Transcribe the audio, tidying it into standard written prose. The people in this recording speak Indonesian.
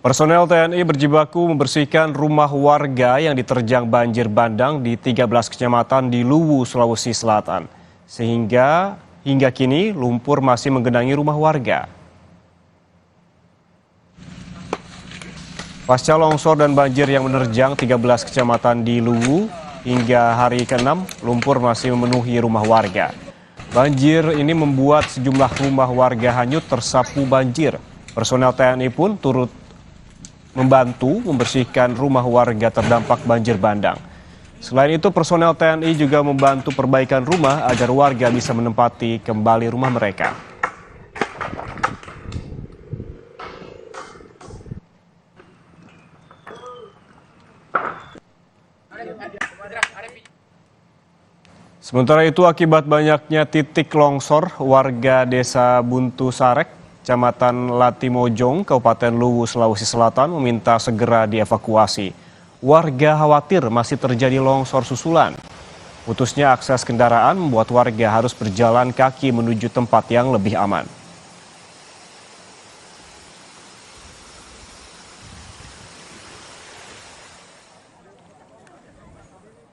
Personel TNI berjibaku membersihkan rumah warga yang diterjang banjir bandang di 13 kecamatan di Luwu, Sulawesi Selatan. Hingga kini lumpur masih menggenangi rumah warga. Pasca longsor dan banjir yang menerjang 13 kecamatan di Luwu, hingga hari ke-6 lumpur masih memenuhi rumah warga. Banjir ini membuat sejumlah rumah warga hanyut tersapu banjir. Personel TNI pun turut membantu membersihkan rumah warga terdampak banjir bandang. Selain itu, personel TNI juga membantu perbaikan rumah agar warga bisa menempati kembali rumah mereka. Sementara itu, akibat banyaknya titik longsor, warga desa Buntu Sarek, Kecamatan Latimojong, Kabupaten Luwu, Sulawesi Selatan meminta segera dievakuasi. Warga khawatir masih terjadi longsor susulan. Putusnya akses kendaraan membuat warga harus berjalan kaki menuju tempat yang lebih aman.